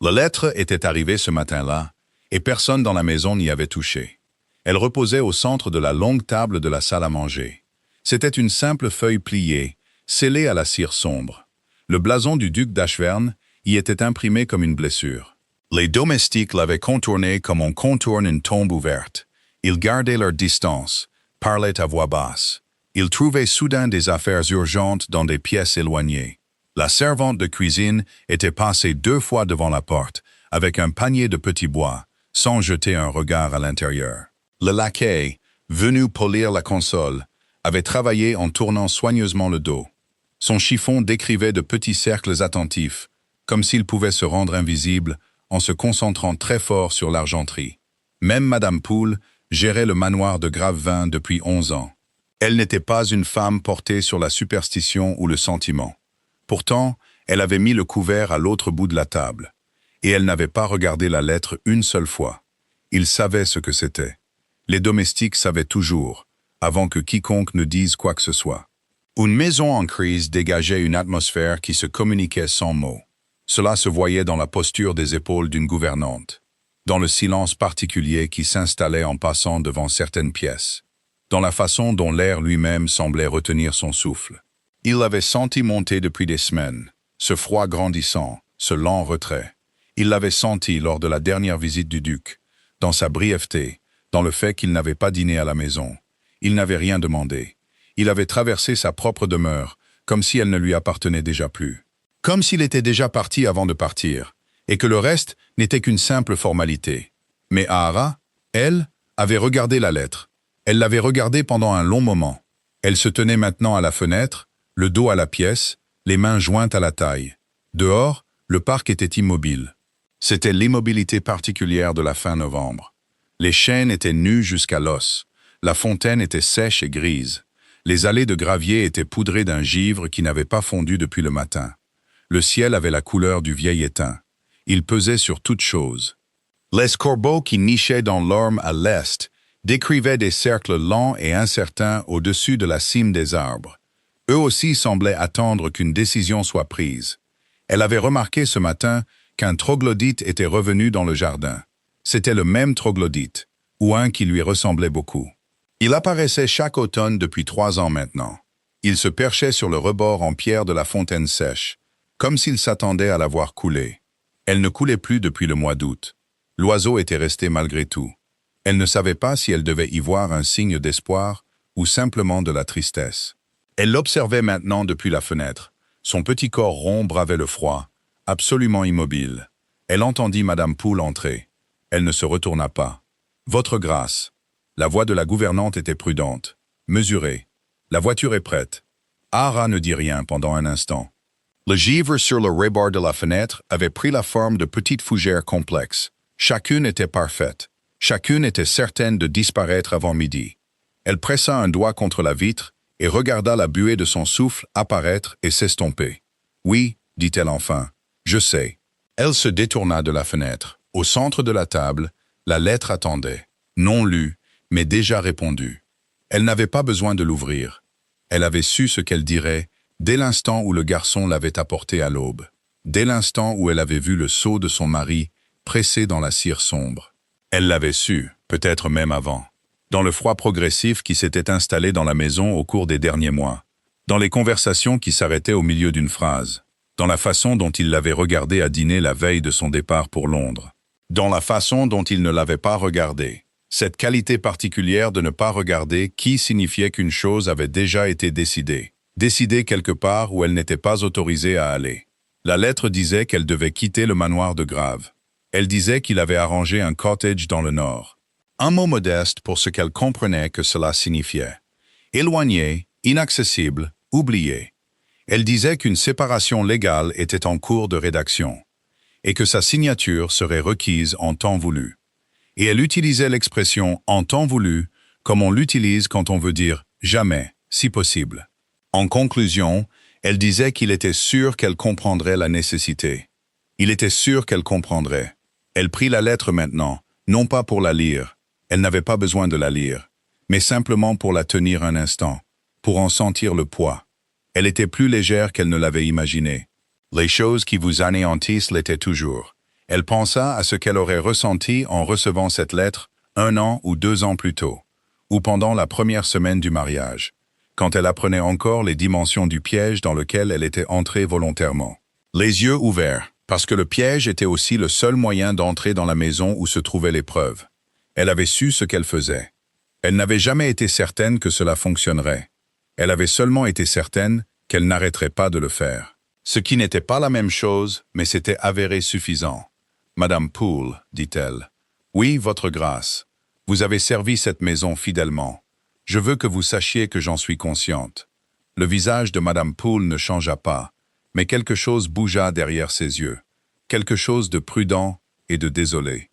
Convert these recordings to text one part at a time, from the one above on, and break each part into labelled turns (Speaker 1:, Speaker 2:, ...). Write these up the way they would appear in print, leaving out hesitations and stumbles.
Speaker 1: La lettre était arrivée ce matin-là, et personne dans la maison n'y avait touché. Elle reposait au centre de la longue table de la salle à manger. C'était une simple feuille pliée, scellée à la cire sombre. Le blason du duc d'Ashverne y était imprimé comme une blessure. Les domestiques l'avaient contourné comme on contourne une tombe ouverte. Ils gardaient leur distance, parlaient à voix basse. Ils trouvaient soudain des affaires urgentes dans des pièces éloignées. La servante de cuisine était passée 2 fois devant la porte, avec un panier de petits bois, sans jeter un regard à l'intérieur. Le laquais, venu polir la console, avait travaillé en tournant soigneusement le dos. Son chiffon décrivait de petits cercles attentifs, comme s'il pouvait se rendre invisible en se concentrant très fort sur l'argenterie. Même Madame Poole gérait le manoir de Gravevin depuis 11 ans. Elle n'était pas une femme portée sur la superstition ou le sentiment. Pourtant, elle avait mis le couvert à l'autre bout de la table, et elle n'avait pas regardé la lettre une seule fois. Il savait ce que c'était. Les domestiques savaient toujours, avant que quiconque ne dise quoi que ce soit. Une maison en crise dégageait une atmosphère qui se communiquait sans mots. Cela se voyait dans la posture des épaules d'une gouvernante, dans le silence particulier qui s'installait en passant devant certaines pièces, dans la façon dont l'air lui-même semblait retenir son souffle. Il l'avait senti monter depuis des semaines, ce froid grandissant, ce lent retrait. Il l'avait senti lors de la dernière visite du duc, dans sa brièveté, dans le fait qu'il n'avait pas dîné à la maison. Il n'avait rien demandé. Il avait traversé sa propre demeure, comme si elle ne lui appartenait déjà plus. Comme s'il était déjà parti avant de partir, et que le reste n'était qu'une simple formalité. Mais Ahara, elle, avait regardé la lettre. Elle l'avait regardée pendant un long moment. Elle se tenait maintenant à la fenêtre, le dos à la pièce, les mains jointes à la taille. Dehors, le parc était immobile. C'était l'immobilité particulière de la fin novembre. Les chênes étaient nus jusqu'à l'os. La fontaine était sèche et grise. Les allées de gravier étaient poudrées d'un givre qui n'avait pas fondu depuis le matin. Le ciel avait la couleur du vieil étain. Il pesait sur toute chose. Les corbeaux qui nichaient dans l'orme à l'est décrivaient des cercles lents et incertains au-dessus de la cime des arbres. Eux aussi semblaient attendre qu'une décision soit prise. Elle avait remarqué ce matin qu'un troglodyte était revenu dans le jardin. C'était le même troglodyte, ou un qui lui ressemblait beaucoup. Il apparaissait chaque automne depuis 3 ans maintenant. Il se perchait sur le rebord en pierre de la fontaine sèche, comme s'il s'attendait à la voir couler. Elle ne coulait plus depuis le mois d'août. L'oiseau était resté malgré tout. Elle ne savait pas si elle devait y voir un signe d'espoir ou simplement de la tristesse. Elle l'observait maintenant depuis la fenêtre. Son petit corps rond bravait le froid, absolument immobile. Elle entendit Madame Poole entrer. Elle ne se retourna pas. « Votre grâce !» La voix de la gouvernante était prudente, mesurée. « La voiture est prête. » Ahara ne dit rien pendant un instant. Le givre sur le rebord de la fenêtre avait pris la forme de petites fougères complexes. Chacune était parfaite. Chacune était certaine de disparaître avant midi. Elle pressa un doigt contre la vitre et regarda la buée de son souffle apparaître et s'estomper. « Oui, dit-elle enfin, je sais. » Elle se détourna de la fenêtre. Au centre de la table, la lettre attendait, non lue, mais déjà répondue. Elle n'avait pas besoin de l'ouvrir. Elle avait su ce qu'elle dirait dès l'instant où le garçon l'avait apportée à l'aube, dès l'instant où elle avait vu le sceau de son mari pressé dans la cire sombre. Elle l'avait su, peut-être même avant, dans le froid progressif qui s'était installé dans la maison au cours des derniers mois, dans les conversations qui s'arrêtaient au milieu d'une phrase, dans la façon dont il l'avait regardée à dîner la veille de son départ pour Londres, dans la façon dont il ne l'avait pas regardée. Cette qualité particulière de ne pas regarder qui signifiait qu'une chose avait déjà été décidée quelque part où elle n'était pas autorisée à aller. La lettre disait qu'elle devait quitter le manoir de Grave. Elle disait qu'il avait arrangé un cottage dans le nord. Un mot modeste pour ce qu'elle comprenait que cela signifiait. Éloigné, inaccessible, oublié. Elle disait qu'une séparation légale était en cours de rédaction et que sa signature serait requise en temps voulu. Et elle utilisait l'expression « en temps voulu » comme on l'utilise quand on veut dire « jamais », si possible. En conclusion, elle disait qu'il était sûr qu'elle comprendrait la nécessité. Il était sûr qu'elle comprendrait. Elle prit la lettre maintenant, non pas pour la lire, elle n'avait pas besoin de la lire, mais simplement pour la tenir un instant, pour en sentir le poids. Elle était plus légère qu'elle ne l'avait imaginé. Les choses qui vous anéantissent l'étaient toujours. Elle pensa à ce qu'elle aurait ressenti en recevant cette lettre 1 an ou 2 ans plus tôt, ou pendant la première semaine du mariage, quand elle apprenait encore les dimensions du piège dans lequel elle était entrée volontairement. Les yeux ouverts, parce que le piège était aussi le seul moyen d'entrer dans la maison où se trouvait l'épreuve. Elle avait su ce qu'elle faisait. Elle n'avait jamais été certaine que cela fonctionnerait. Elle avait seulement été certaine qu'elle n'arrêterait pas de le faire. Ce qui n'était pas la même chose, mais c'était avéré suffisant. « Madame Poole, dit-elle, oui, votre grâce. Vous avez servi cette maison fidèlement. Je veux que vous sachiez que j'en suis consciente. » Le visage de Madame Poole ne changea pas, mais quelque chose bougea derrière ses yeux, quelque chose de prudent et de désolé.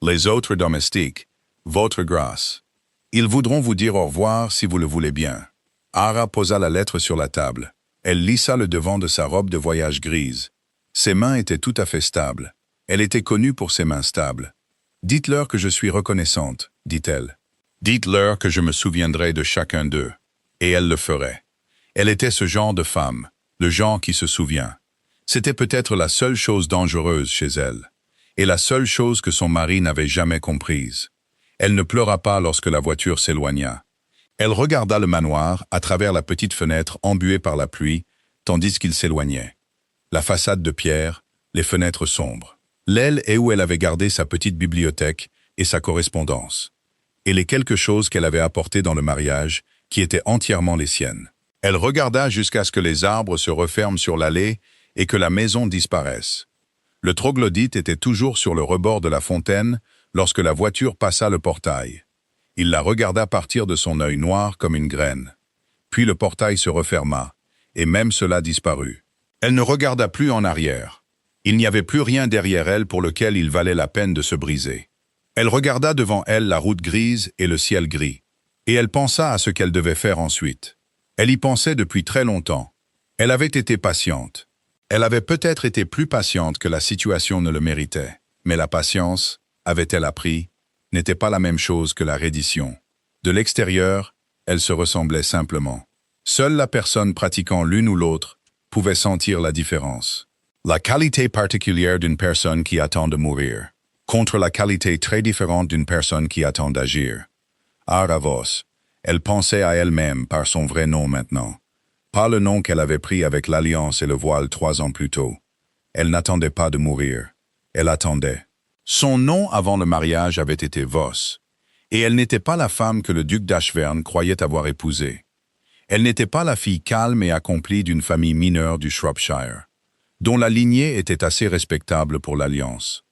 Speaker 1: Les autres domestiques, votre grâce. Ils voudront vous dire au revoir si vous le voulez bien. Ara posa la lettre sur la table. Elle lissa le devant de sa robe de voyage grise. Ses mains étaient tout à fait stables. Elle était connue pour ses mains stables. Dites-leur que je suis reconnaissante, dit-elle. Dites-leur que je me souviendrai de chacun d'eux. Et elle le ferait. Elle était ce genre de femme, le genre qui se souvient. C'était peut-être la seule chose dangereuse chez elle, et la seule chose que son mari n'avait jamais comprise. Elle ne pleura pas lorsque la voiture s'éloigna. Elle regarda le manoir à travers la petite fenêtre embuée par la pluie, tandis qu'il s'éloignait. La façade de pierre, les fenêtres sombres. L'aile et où elle avait gardé sa petite bibliothèque et sa correspondance. Et les quelques choses qu'elle avait apportées dans le mariage, qui étaient entièrement les siennes. Elle regarda jusqu'à ce que les arbres se referment sur l'allée et que la maison disparaisse. Le troglodyte était toujours sur le rebord de la fontaine lorsque la voiture passa le portail. Il la regarda partir de son œil noir comme une graine. Puis le portail se referma, et même cela disparut. Elle ne regarda plus en arrière. Il n'y avait plus rien derrière elle pour lequel il valait la peine de se briser. Elle regarda devant elle la route grise et le ciel gris, et elle pensa à ce qu'elle devait faire ensuite. Elle y pensait depuis très longtemps. Elle avait été patiente. Elle avait peut-être été plus patiente que la situation ne le méritait, mais la patience, avait-elle appris, n'était pas la même chose que la reddition. De l'extérieur, elle se ressemblait simplement. Seule la personne pratiquant l'une ou l'autre pouvait sentir la différence. La qualité particulière d'une personne qui attend de mourir, contre la qualité très différente d'une personne qui attend d'agir. Aravos, elle pensait à elle-même par son vrai nom maintenant. Pas le nom qu'elle avait pris avec l'Alliance et le voile 3 ans plus tôt. Elle n'attendait pas de mourir. Elle attendait. Son nom avant le mariage avait été Voss, et elle n'était pas la femme que le duc d'Ashvern croyait avoir épousée. Elle n'était pas la fille calme et accomplie d'une famille mineure du Shropshire, dont la lignée était assez respectable pour l'Alliance,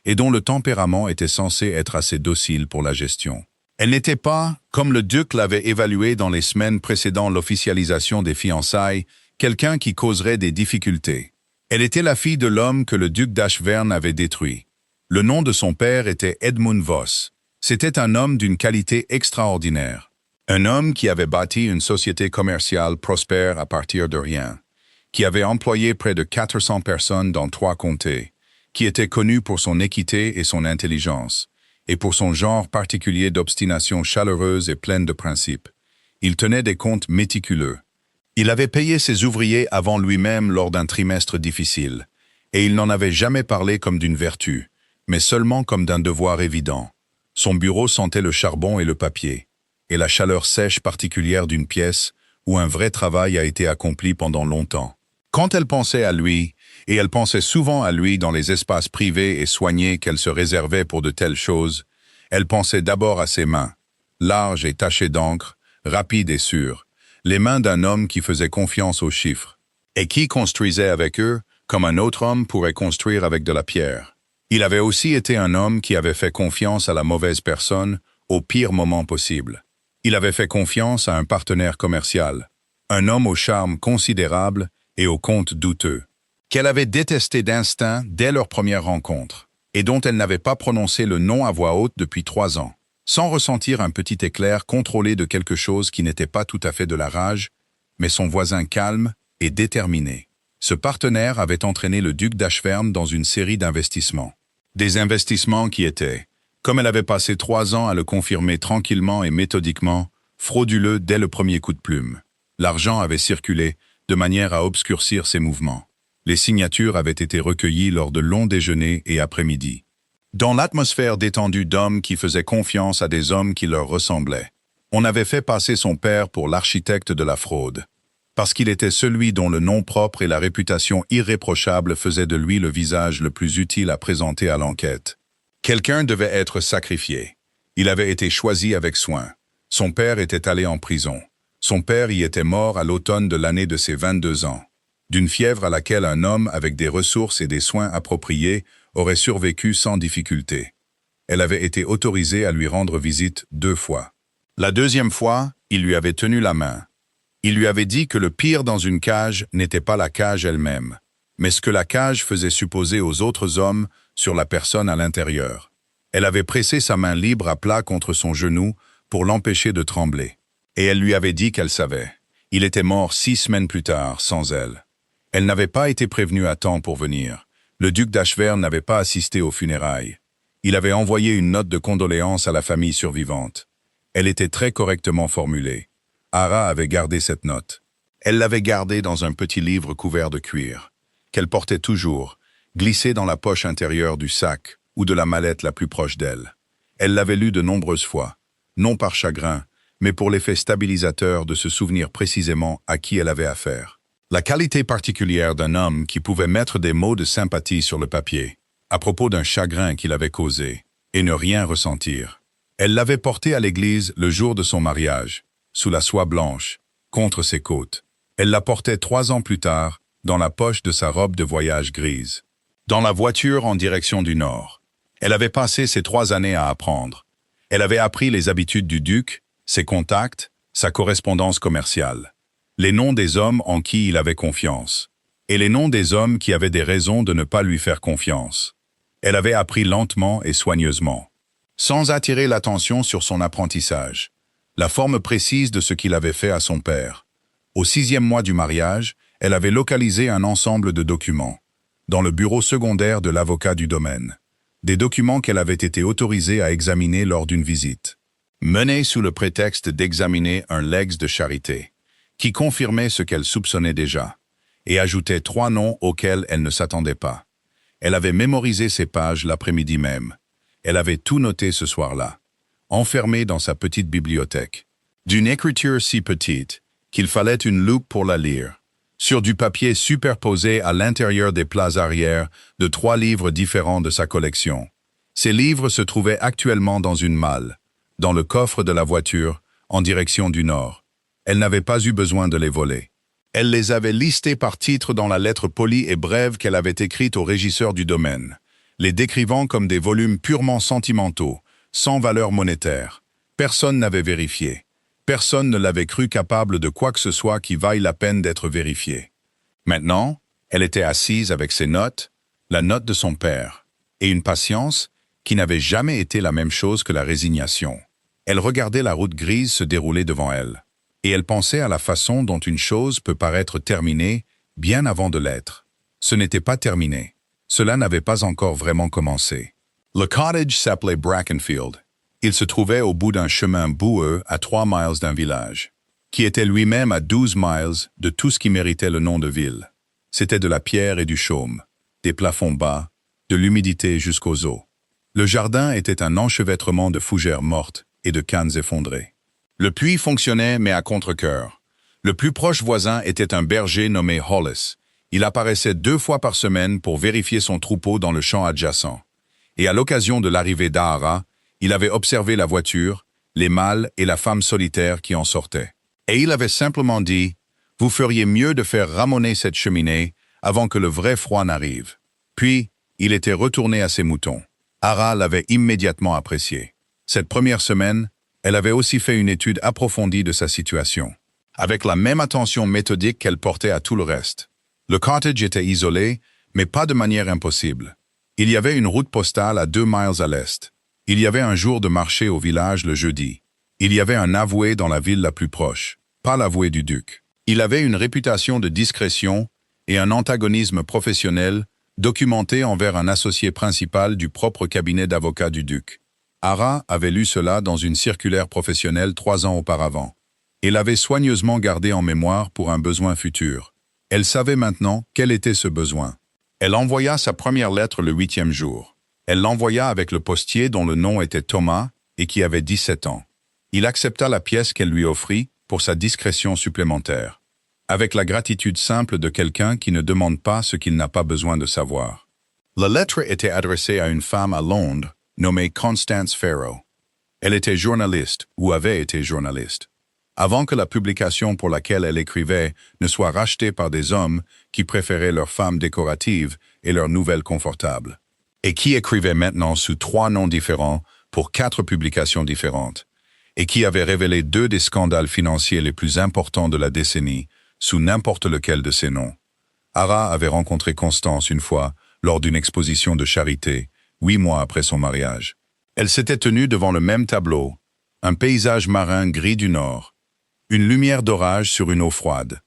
Speaker 1: et dont le tempérament était censé être assez docile pour la gestion. Elle n'était pas, comme le duc l'avait évalué dans les semaines précédant l'officialisation des fiançailles, quelqu'un qui causerait des difficultés. Elle était la fille de l'homme que le duc d'Ashvern avait détruit. Le nom de son père était Edmund Voss. C'était un homme d'une qualité extraordinaire. Un homme qui avait bâti une société commerciale prospère à partir de rien, qui avait employé près de 400 personnes dans 3 comtés, qui était connu pour son équité et son intelligence, et pour son genre particulier d'obstination chaleureuse et pleine de principes. Il tenait des comptes méticuleux. Il avait payé ses ouvriers avant lui-même lors d'un trimestre difficile, et il n'en avait jamais parlé comme d'une vertu, mais seulement comme d'un devoir évident. Son bureau sentait le charbon et le papier, et la chaleur sèche particulière d'une pièce où un vrai travail a été accompli pendant longtemps. Quand elle pensait à lui, et elle pensait souvent à lui dans les espaces privés et soignés qu'elle se réservait pour de telles choses, elle pensait d'abord à ses mains, larges et tachées d'encre, rapides et sûres, les mains d'un homme qui faisait confiance aux chiffres, et qui construisait avec eux comme un autre homme pourrait construire avec de la pierre. Il avait aussi été un homme qui avait fait confiance à la mauvaise personne au pire moment possible. Il avait fait confiance à un partenaire commercial, un homme au charme considérable et au compte douteux, qu'elle avait détesté d'instinct dès leur première rencontre, et dont elle n'avait pas prononcé le nom à voix haute depuis 3 ans, sans ressentir un petit éclair contrôlé de quelque chose qui n'était pas tout à fait de la rage, mais son voisin calme et déterminé. Ce partenaire avait entraîné le duc d'Ashvern dans une série d'investissements. Des investissements qui étaient, comme elle avait passé 3 ans à le confirmer tranquillement et méthodiquement, frauduleux dès le premier coup de plume. L'argent avait circulé de manière à obscurcir ses mouvements. Les signatures avaient été recueillies lors de longs déjeuners et après-midi. Dans l'atmosphère détendue d'hommes qui faisaient confiance à des hommes qui leur ressemblaient, on avait fait passer son père pour l'architecte de la fraude, parce qu'il était celui dont le nom propre et la réputation irréprochable faisaient de lui le visage le plus utile à présenter à l'enquête. Quelqu'un devait être sacrifié. Il avait été choisi avec soin. Son père était allé en prison. Son père y était mort à l'automne de l'année de ses 22 ans, d'une fièvre à laquelle un homme avec des ressources et des soins appropriés aurait survécu sans difficulté. Elle avait été autorisée à lui rendre visite 2 fois. La deuxième fois, il lui avait tenu la main. Il lui avait dit que le pire dans une cage n'était pas la cage elle-même, mais ce que la cage faisait supposer aux autres hommes sur la personne à l'intérieur. Elle avait pressé sa main libre à plat contre son genou pour l'empêcher de trembler. Et elle lui avait dit qu'elle savait. Il était mort 6 semaines plus tard, sans elle. Elle n'avait pas été prévenue à temps pour venir. Le duc d'Ashverne n'avait pas assisté aux funérailles. Il avait envoyé une note de condoléances à la famille survivante. Elle était très correctement formulée. Ara avait gardé cette note. Elle l'avait gardée dans un petit livre couvert de cuir, qu'elle portait toujours, glissé dans la poche intérieure du sac ou de la mallette la plus proche d'elle. Elle l'avait lu de nombreuses fois, non par chagrin, mais pour l'effet stabilisateur de se souvenir précisément à qui elle avait affaire. La qualité particulière d'un homme qui pouvait mettre des mots de sympathie sur le papier, à propos d'un chagrin qu'il avait causé, et ne rien ressentir. Elle l'avait porté à l'église le jour de son mariage, sous la soie blanche, contre ses côtes. Elle la portait 3 ans plus tard, dans la poche de sa robe de voyage grise. Dans la voiture en direction du nord. Elle avait passé ces 3 années à apprendre. Elle avait appris les habitudes du duc, ses contacts, sa correspondance commerciale, les noms des hommes en qui il avait confiance, et les noms des hommes qui avaient des raisons de ne pas lui faire confiance. Elle avait appris lentement et soigneusement, sans attirer l'attention sur son apprentissage, la forme précise de ce qu'il avait fait à son père. Au 6e mois du mariage, elle avait localisé un ensemble de documents, dans le bureau secondaire de l'avocat du domaine, des documents qu'elle avait été autorisée à examiner lors d'une visite, menée sous le prétexte d'examiner un legs de charité, qui confirmait ce qu'elle soupçonnait déjà, et ajoutait 3 noms auxquels elle ne s'attendait pas. Elle avait mémorisé ces pages l'après-midi même. Elle avait tout noté ce soir-là, enfermée dans sa petite bibliothèque, d'une écriture si petite qu'il fallait une loupe pour la lire, sur du papier superposé à l'intérieur des plats arrière de 3 livres différents de sa collection. Ces livres se trouvaient actuellement dans une malle, dans le coffre de la voiture, en direction du nord. Elle n'avait pas eu besoin de les voler. Elle les avait listés par titre dans la lettre polie et brève qu'elle avait écrite au régisseur du domaine, les décrivant comme des volumes purement sentimentaux, sans valeur monétaire. Personne n'avait vérifié. Personne ne l'avait cru capable de quoi que ce soit qui vaille la peine d'être vérifié. Maintenant, elle était assise avec ses notes, la note de son père, et une patience qui n'avait jamais été la même chose que la résignation. Elle regardait la route grise se dérouler devant elle, et elle pensait à la façon dont une chose peut paraître terminée bien avant de l'être. Ce n'était pas terminé. Cela n'avait pas encore vraiment commencé. Le cottage s'appelait Brackenfield. Il se trouvait au bout d'un chemin boueux à 3 miles d'un village, qui était lui-même à 12 miles de tout ce qui méritait le nom de ville. C'était de la pierre et du chaume, des plafonds bas, de l'humidité jusqu'aux eaux. Le jardin était un enchevêtrement de fougères mortes et de cannes effondrées. Le puits fonctionnait mais à contre-cœur. Le plus proche voisin était un berger nommé Hollis. Il apparaissait 2 fois par semaine pour vérifier son troupeau dans le champ adjacent. Et à l'occasion de l'arrivée d'Ahara, il avait observé la voiture, les mâles et la femme solitaire qui en sortaient. Et il avait simplement dit « Vous feriez mieux de faire ramoner cette cheminée avant que le vrai froid n'arrive. » Puis, il était retourné à ses moutons. Ahara l'avait immédiatement apprécié. Cette première semaine, elle avait aussi fait une étude approfondie de sa situation, avec la même attention méthodique qu'elle portait à tout le reste. Le cottage était isolé, mais pas de manière impossible. Il y avait une route postale à 2 miles à l'est. Il y avait un jour de marché au village le jeudi. Il y avait un avoué dans la ville la plus proche, pas l'avoué du duc. Il avait une réputation de discrétion et un antagonisme professionnel documenté envers un associé principal du propre cabinet d'avocat du duc. Ahara avait lu cela dans une circulaire professionnelle 3 ans auparavant, et l'avait soigneusement gardé en mémoire pour un besoin futur. Elle savait maintenant quel était ce besoin. Elle envoya sa première lettre le 8e jour. Elle l'envoya avec le postier dont le nom était Thomas et qui avait 17 ans. Il accepta la pièce qu'elle lui offrit pour sa discrétion supplémentaire, avec la gratitude simple de quelqu'un qui ne demande pas ce qu'il n'a pas besoin de savoir. La lettre était adressée à une femme à Londres nommée Constance Farrow. Elle était journaliste ou avait été journaliste, avant que la publication pour laquelle elle écrivait ne soit rachetée par des hommes qui préféraient leurs femmes décoratives et leurs nouvelles confortables, et qui écrivait maintenant sous 3 noms différents pour 4 publications différentes, et qui avait révélé 2 des scandales financiers les plus importants de la décennie sous n'importe lequel de ces noms. Ara avait rencontré Constance une fois lors d'une exposition de charité, 8 mois après son mariage. Elle s'était tenue devant le même tableau, un paysage marin gris du nord, une lumière d'orage sur une eau froide.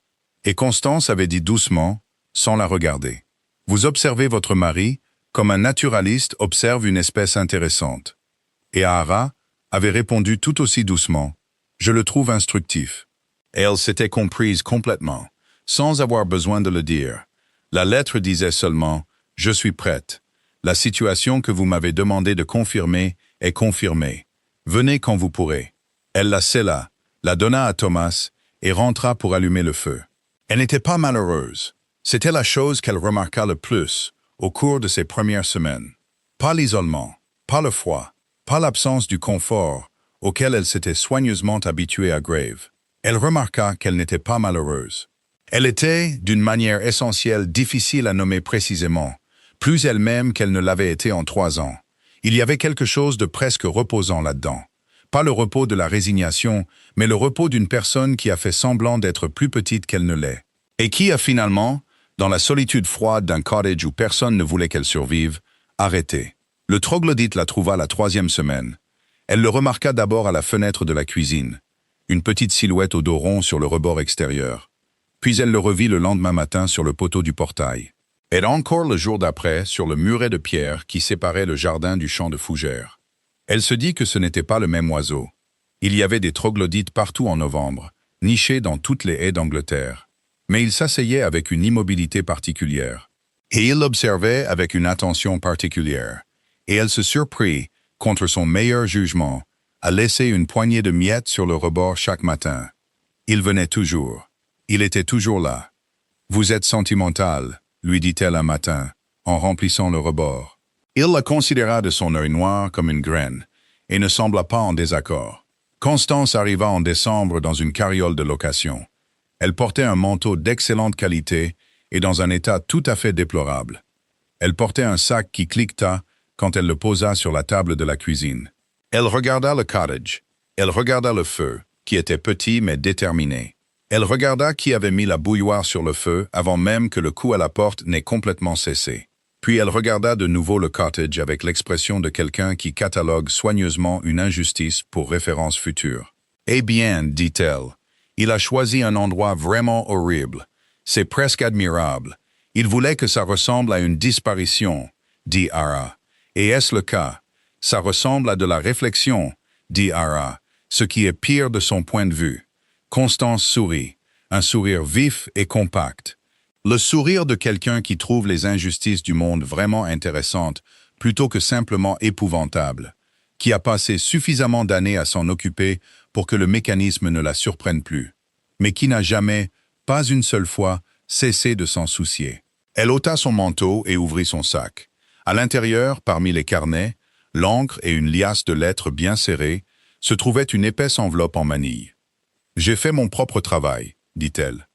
Speaker 1: Et Constance avait dit doucement, sans la regarder, « Vous observez votre mari comme un naturaliste observe une espèce intéressante. » Et Ara avait répondu tout aussi doucement, « Je le trouve instructif. » Et elle s'était comprise complètement, sans avoir besoin de le dire. La lettre disait seulement, « Je suis prête. La situation que vous m'avez demandé de confirmer est confirmée. Venez quand vous pourrez. » Elle la scella, la donna à Thomas et rentra pour allumer le feu. Elle n'était pas malheureuse. C'était la chose qu'elle remarqua le plus au cours de ces premières semaines. Pas l'isolement, pas le froid, pas l'absence du confort auquel elle s'était soigneusement habituée à Grave. Elle remarqua qu'elle n'était pas malheureuse. Elle était, d'une manière essentielle, difficile à nommer précisément, plus elle-même qu'elle ne l'avait été en 3 ans. Il y avait quelque chose de presque reposant là-dedans. Pas le repos de la résignation, mais le repos d'une personne qui a fait semblant d'être plus petite qu'elle ne l'est. Et qui a finalement, dans la solitude froide d'un cottage où personne ne voulait qu'elle survive, arrêté. Le troglodyte la trouva la 3e semaine. Elle le remarqua d'abord à la fenêtre de la cuisine, une petite silhouette au dos rond sur le rebord extérieur. Puis elle le revit le lendemain matin sur le poteau du portail. Et encore le jour d'après sur le muret de pierre qui séparait le jardin du champ de fougères. Elle se dit que ce n'était pas le même oiseau. Il y avait des troglodytes partout en novembre, nichés dans toutes les haies d'Angleterre. Mais il s'asseyait avec une immobilité particulière. Et il l'observait avec une attention particulière. Et elle se surprit, contre son meilleur jugement, à laisser une poignée de miettes sur le rebord chaque matin. Il venait toujours. Il était toujours là. « Vous êtes sentimental », lui dit-elle un matin, en remplissant le rebord. Il la considéra de son œil noir comme une graine, et ne sembla pas en désaccord. Constance arriva en décembre dans une carriole de location. Elle portait un manteau d'excellente qualité et dans un état tout à fait déplorable. Elle portait un sac qui cliqueta quand elle le posa sur la table de la cuisine. Elle regarda le cottage. Elle regarda le feu, qui était petit mais déterminé. Elle regarda qui avait mis la bouilloire sur le feu avant même que le coup à la porte n'ait complètement cessé. Puis elle regarda de nouveau le cottage avec l'expression de quelqu'un qui catalogue soigneusement une injustice pour référence future. « Eh bien, dit-elle, il a choisi un endroit vraiment horrible. C'est presque admirable. Il voulait que ça ressemble à une disparition, dit Ara. Et est-ce le cas? Ça ressemble à de la réflexion, dit Ara, ce qui est pire de son point de vue. Constance sourit, un sourire vif et compact. Le sourire de quelqu'un qui trouve les injustices du monde vraiment intéressantes plutôt que simplement épouvantables, qui a passé suffisamment d'années à s'en occuper pour que le mécanisme ne la surprenne plus, mais qui n'a jamais, pas une seule fois, cessé de s'en soucier. Elle ôta son manteau et ouvrit son sac. À l'intérieur, parmi les carnets, l'encre et une liasse de lettres bien serrées, se trouvait une épaisse enveloppe en manille. « J'ai fait mon propre travail, dit-elle.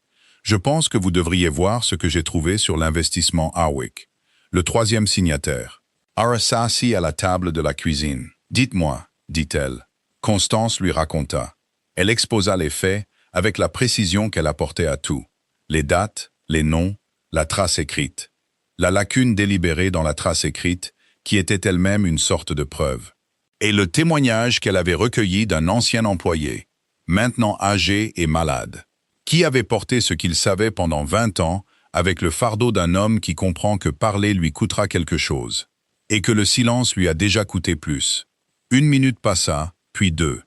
Speaker 1: Je pense que vous devriez voir ce que j'ai trouvé sur l'investissement Harwick, le 3e signataire. » Ara s'assit à la table de la cuisine. « Dites-moi, dit-elle. » Constance lui raconta. Elle exposa les faits avec la précision qu'elle apportait à tout. Les dates, les noms, la trace écrite. La lacune délibérée dans la trace écrite, qui était elle-même une sorte de preuve. Et le témoignage qu'elle avait recueilli d'un ancien employé, maintenant âgé et malade, qui avait porté ce qu'il savait pendant 20 ans avec le fardeau d'un homme qui comprend que parler lui coûtera quelque chose, et que le silence lui a déjà coûté plus. 1 minute passa, puis 2.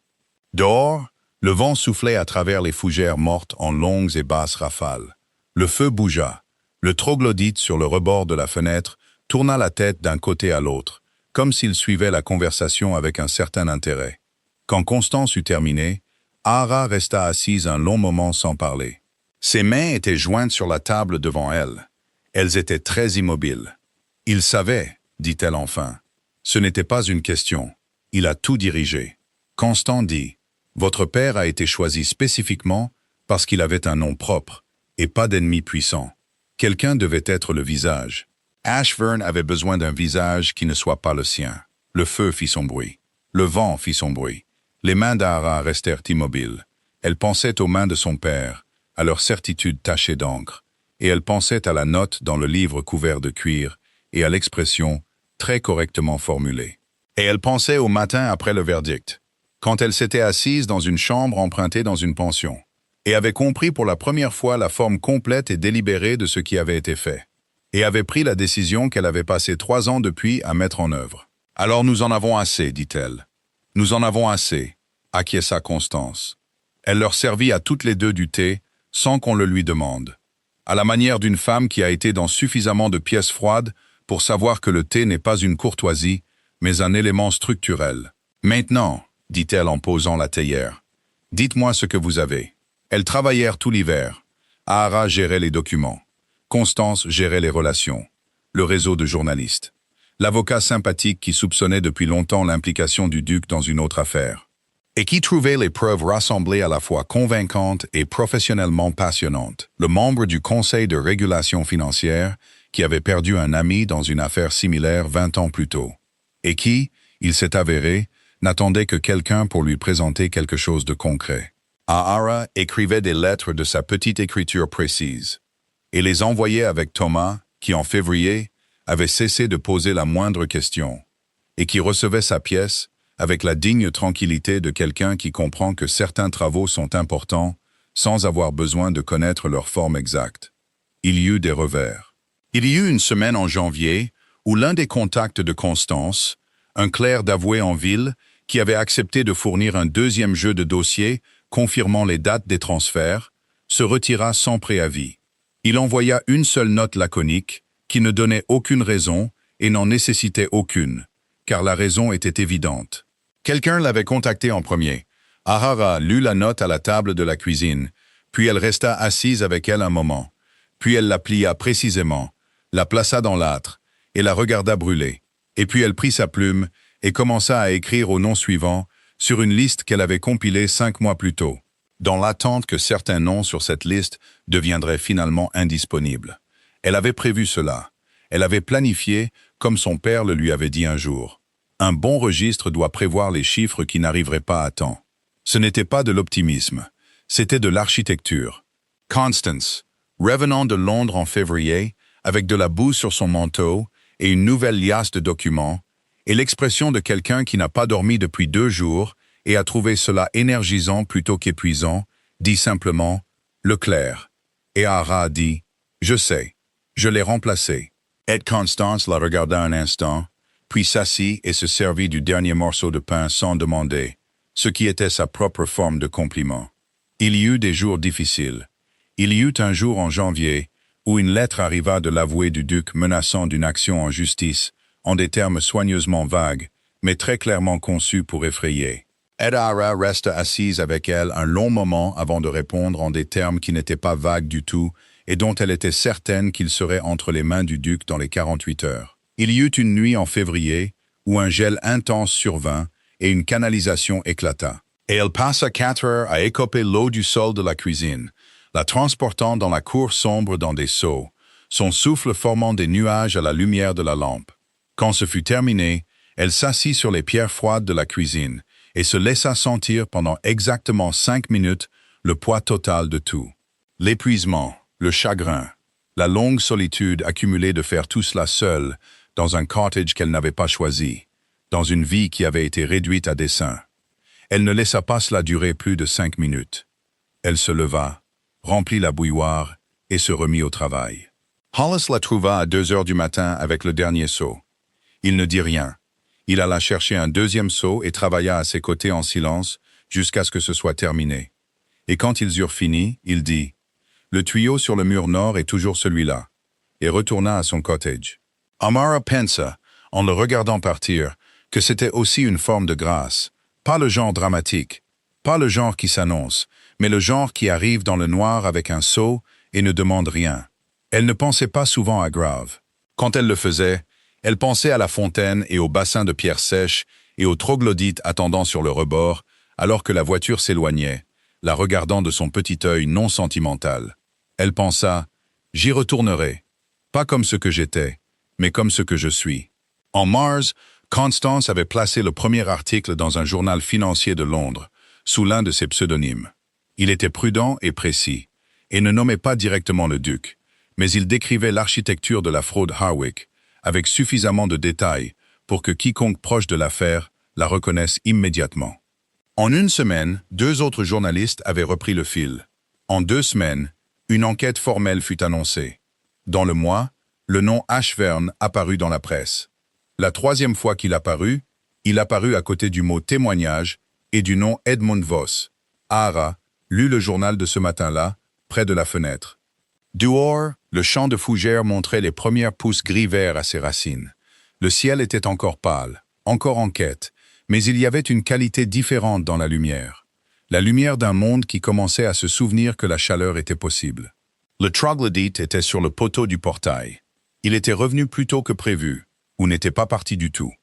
Speaker 1: Dehors, le vent soufflait à travers les fougères mortes en longues et basses rafales. Le feu bougea. Le troglodyte sur le rebord de la fenêtre tourna la tête d'un côté à l'autre, comme s'il suivait la conversation avec un certain intérêt. Quand Constance eut terminé, Ahara resta assise un long moment sans parler. Ses mains étaient jointes sur la table devant elle. Elles étaient très immobiles. « Il savait, dit-elle enfin. Ce n'était pas une question. Il a tout dirigé. » Constant dit, « Votre père a été choisi spécifiquement parce qu'il avait un nom propre et pas d'ennemi puissant. Quelqu'un devait être le visage. Ashburn avait besoin d'un visage qui ne soit pas le sien. Le feu fit son bruit. Le vent fit son bruit. Les mains d'Ahara restèrent immobiles. Elle pensait aux mains de son père, à leur certitude tachée d'encre, et elle pensait à la note dans le livre couvert de cuir et à l'expression très correctement formulée. Et elle pensait au matin après le verdict, quand elle s'était assise dans une chambre empruntée dans une pension, et avait compris pour la première fois la forme complète et délibérée de ce qui avait été fait, et avait pris la décision qu'elle avait passé 3 ans depuis à mettre en œuvre. « Alors nous en avons assez, dit-elle. Nous en avons assez, acquiesça Constance. Elle leur servit à toutes les deux du thé, sans qu'on le lui demande, à la manière d'une femme qui a été dans suffisamment de pièces froides pour savoir que le thé n'est pas une courtoisie, mais un élément structurel. « Maintenant, dit-elle en posant la théière, dites-moi ce que vous avez. » Elles travaillèrent tout l'hiver. Ahara gérait les documents. Constance gérait les relations, le réseau de journalistes. L'avocat sympathique qui soupçonnait depuis longtemps l'implication du duc dans une autre affaire, et qui trouvait les preuves rassemblées à la fois convaincantes et professionnellement passionnantes. Le membre du Conseil de régulation financière qui avait perdu un ami dans une affaire similaire 20 ans plus tôt, et qui, il s'est avéré, n'attendait que quelqu'un pour lui présenter quelque chose de concret. Ahara écrivait des lettres de sa petite écriture précise, et les envoyait avec Thomas, qui en février avait cessé de poser la moindre question, et qui recevait sa pièce avec la digne tranquillité de quelqu'un qui comprend que certains travaux sont importants sans avoir besoin de connaître leur forme exacte. Il y eut des revers. Il y eut une semaine en janvier où l'un des contacts de Constance, un clerc d'avoué en ville, qui avait accepté de fournir un deuxième jeu de dossier confirmant les dates des transferts, se retira sans préavis. Il envoya une seule note laconique qui ne donnait aucune raison et n'en nécessitait aucune, car la raison était évidente. Quelqu'un l'avait contacté en premier. Ahara lut la note à la table de la cuisine, puis elle resta assise avec elle un moment. Puis elle la plia précisément, la plaça dans l'âtre et la regarda brûler. Et puis elle prit sa plume et commença à écrire au nom suivant sur une liste qu'elle avait compilée 5 mois plus tôt, dans l'attente que certains noms sur cette liste deviendraient finalement indisponibles. Elle avait prévu cela. Elle avait planifié, comme son père le lui avait dit un jour. Un bon registre doit prévoir les chiffres qui n'arriveraient pas à temps. Ce n'était pas de l'optimisme, c'était de l'architecture. Constance, revenant de Londres en février, avec de la boue sur son manteau et une nouvelle liasse de documents, et l'expression de quelqu'un qui n'a pas dormi depuis 2 jours et a trouvé cela énergisant plutôt qu'épuisant, dit simplement « Leclerc ». Et Ahara dit « Je sais, je l'ai remplacé ». Et Constance la regarda un instant, puis s'assit et se servit du dernier morceau de pain sans demander, ce qui était sa propre forme de compliment. Il y eut des jours difficiles. Il y eut un jour en janvier où une lettre arriva de l'avoué du duc menaçant d'une action en justice, en des termes soigneusement vagues, mais très clairement conçus pour effrayer. Ahara resta assise avec elle un long moment avant de répondre en des termes qui n'étaient pas vagues du tout et dont elle était certaine qu'ils seraient entre les mains du duc dans les 48 heures. Il y eut une nuit en février où un gel intense survint et une canalisation éclata. Et elle passa 4 heures à écoper l'eau du sol de la cuisine, la transportant dans la cour sombre dans des seaux, son souffle formant des nuages à la lumière de la lampe. Quand ce fut terminé, elle s'assit sur les pierres froides de la cuisine et se laissa sentir pendant exactement 5 minutes le poids total de tout. L'épuisement, le chagrin, la longue solitude accumulée de faire tout cela seule, dans un cottage qu'elle n'avait pas choisi, dans une vie qui avait été réduite à dessein. Elle ne laissa pas cela durer plus de 5 minutes. Elle se leva, remplit la bouilloire et se remit au travail. Hollis la trouva à 2 heures du matin avec le dernier seau. Il ne dit rien. Il alla chercher un deuxième seau et travailla à ses côtés en silence jusqu'à ce que ce soit terminé. Et quand ils eurent fini, il dit « Le tuyau sur le mur nord est toujours celui-là, et retourna à son cottage. Amara pensa, en le regardant partir, que c'était aussi une forme de grâce, pas le genre dramatique, pas le genre qui s'annonce, mais le genre qui arrive dans le noir avec un seau et ne demande rien. Elle ne pensait pas souvent à Grave. Quand elle le faisait, elle pensait à la fontaine et au bassin de pierres sèches et aux troglodytes attendant sur le rebord, alors que la voiture s'éloignait, la regardant de son petit œil non sentimental. Elle pensa « J'y retournerai, pas comme ce que j'étais, mais comme ce que je suis. » En Mars, Constance avait placé le premier article dans un journal financier de Londres, sous l'un de ses pseudonymes. Il était prudent et précis, et ne nommait pas directement le duc, mais il décrivait l'architecture de la fraude Harwick, avec suffisamment de détails pour que quiconque proche de l'affaire la reconnaisse immédiatement. En une semaine, 2 autres journalistes avaient repris le fil. En 2 semaines, une enquête formelle fut annoncée. Dans le mois, le nom Ashvern apparut dans la presse. La 3e fois qu'il apparut, il apparut à côté du mot témoignage et du nom Edmund Voss. Ara lut le journal de ce matin-là, près de la fenêtre. Dehors, le champ de fougères montrait les premières pousses gris-vert à ses racines. Le ciel était encore pâle, encore en quête, mais il y avait une qualité différente dans la lumière. La lumière d'un monde qui commençait à se souvenir que la chaleur était possible. Le troglodyte était sur le poteau du portail. Il était revenu plus tôt que prévu, ou n'était pas parti du tout.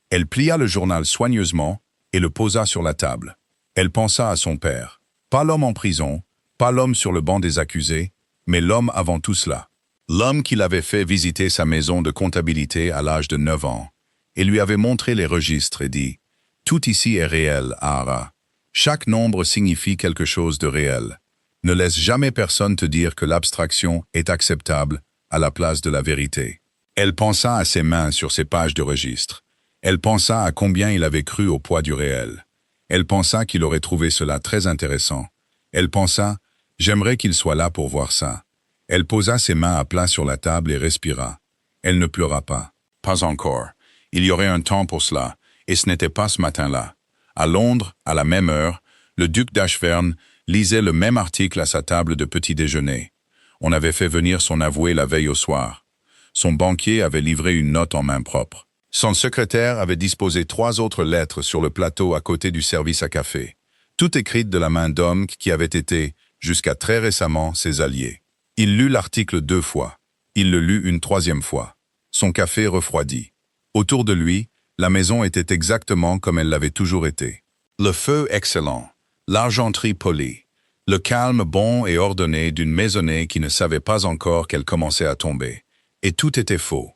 Speaker 1: Elle plia le journal soigneusement et le posa sur la table. Elle pensa à son père. Pas l'homme en prison, pas l'homme sur le banc des accusés, mais l'homme avant tout cela. L'homme qui l'avait fait visiter sa maison de comptabilité à l'âge de 9 ans, et lui avait montré les registres et dit « Tout ici est réel, Ara. Chaque nombre signifie quelque chose de réel. Ne laisse jamais personne te dire que l'abstraction est acceptable à la place de la vérité. » Elle pensa à ses mains sur ses pages de registre. Elle pensa à combien il avait cru au poids du réel. Elle pensa qu'il aurait trouvé cela très intéressant. Elle pensa « J'aimerais qu'il soit là pour voir ça. » Elle posa ses mains à plat sur la table et respira. Elle ne pleura pas. Pas encore. Il y aurait un temps pour cela, et ce n'était pas ce matin-là. À Londres, à la même heure, le duc d'Ashvern lisait le même article à sa table de petit déjeuner. On avait fait venir son avoué la veille au soir. Son banquier avait livré une note en main propre. Son secrétaire avait disposé 3 autres lettres sur le plateau à côté du service à café, toutes écrites de la main d'hommes qui avaient été, jusqu'à très récemment, ses alliés. Il lut l'article 2 fois. Il le lut une 3e fois. Son café refroidit. Autour de lui, la maison était exactement comme elle l'avait toujours été. Le feu excellent, l'argenterie polie, le calme bon et ordonné d'une maisonnée qui ne savait pas encore qu'elle commençait à tomber. Et tout était faux.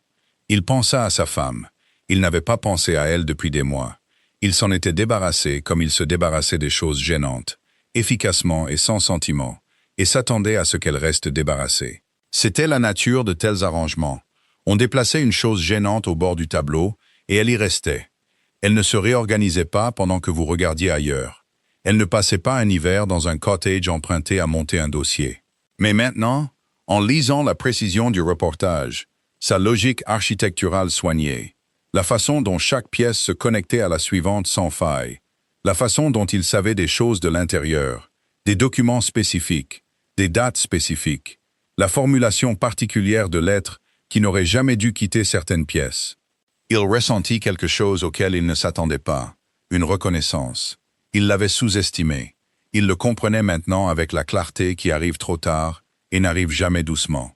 Speaker 1: Il pensa à sa femme. Il n'avait pas pensé à elle depuis des mois. Il s'en était débarrassé comme il se débarrassait des choses gênantes, efficacement et sans sentiment, et s'attendait à ce qu'elle reste débarrassée. C'était la nature de tels arrangements. On déplaçait une chose gênante au bord du tableau, et elle y restait. Elle ne se réorganisait pas pendant que vous regardiez ailleurs. Elle ne passait pas un hiver dans un cottage emprunté à monter un dossier. Mais maintenant, en lisant la précision du reportage, sa logique architecturale soignée, la façon dont chaque pièce se connectait à la suivante sans faille, la façon dont il savait des choses de l'intérieur, des documents spécifiques, des dates spécifiques, la formulation particulière de lettres qui n'auraient jamais dû quitter certaines pièces. Il ressentit quelque chose auquel il ne s'attendait pas, une reconnaissance. Il l'avait sous-estimé. Il le comprenait maintenant avec la clarté qui arrive trop tard et n'arrive jamais doucement.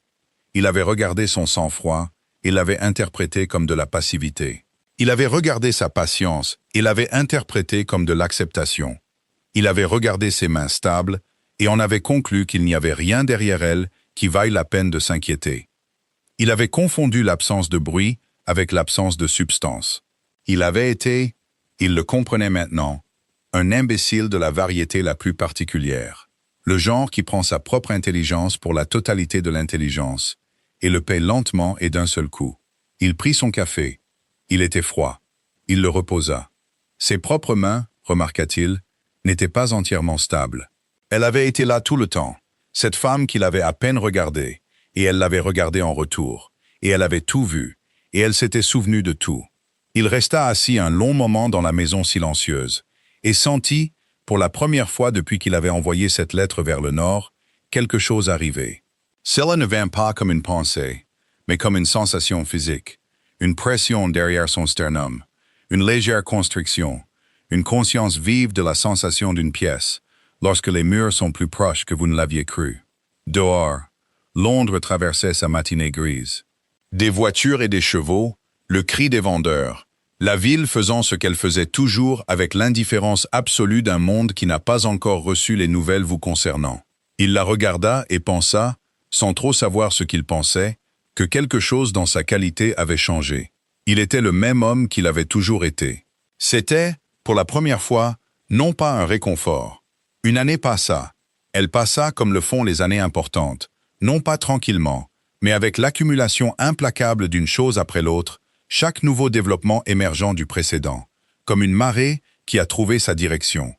Speaker 1: Il avait regardé son sang-froid et l'avait interprété comme de la passivité. Il avait regardé sa patience et l'avait interprété comme de l'acceptation. Il avait regardé ses mains stables et en avait conclu qu'il n'y avait rien derrière elles qui vaille la peine de s'inquiéter. Il avait confondu l'absence de bruit avec l'absence de substance. Il avait été, il le comprenait maintenant, un imbécile de la variété la plus particulière, le genre qui prend sa propre intelligence pour la totalité de l'intelligence, et le paie lentement et d'un seul coup. Il prit son café. Il était froid. Il le reposa. Ses propres mains, remarqua-t-il, n'étaient pas entièrement stables. Elle avait été là tout le temps, cette femme qu'il avait à peine regardée, et elle l'avait regardée en retour, et elle avait tout vu, et elle s'était souvenue de tout. Il resta assis un long moment dans la maison silencieuse, et sentit, pour la première fois depuis qu'il avait envoyé cette lettre vers le nord, quelque chose arrivait. Cela ne vint pas comme une pensée, mais comme une sensation physique, une pression derrière son sternum, une légère constriction, une conscience vive de la sensation d'une pièce, lorsque les murs sont plus proches que vous ne l'aviez cru. Dehors, Londres traversait sa matinée grise. Des voitures et des chevaux, le cri des vendeurs, la ville faisant ce qu'elle faisait toujours avec l'indifférence absolue d'un monde qui n'a pas encore reçu les nouvelles vous concernant. Il la regarda et pensa, sans trop savoir ce qu'il pensait, que quelque chose dans sa qualité avait changé. Il était le même homme qu'il avait toujours été. C'était, pour la première fois, non pas un réconfort. Une année passa. Elle passa comme le font les années importantes, non pas tranquillement, mais avec l'accumulation implacable d'une chose après l'autre, chaque nouveau développement émergeant du précédent, comme une marée qui a trouvé sa direction.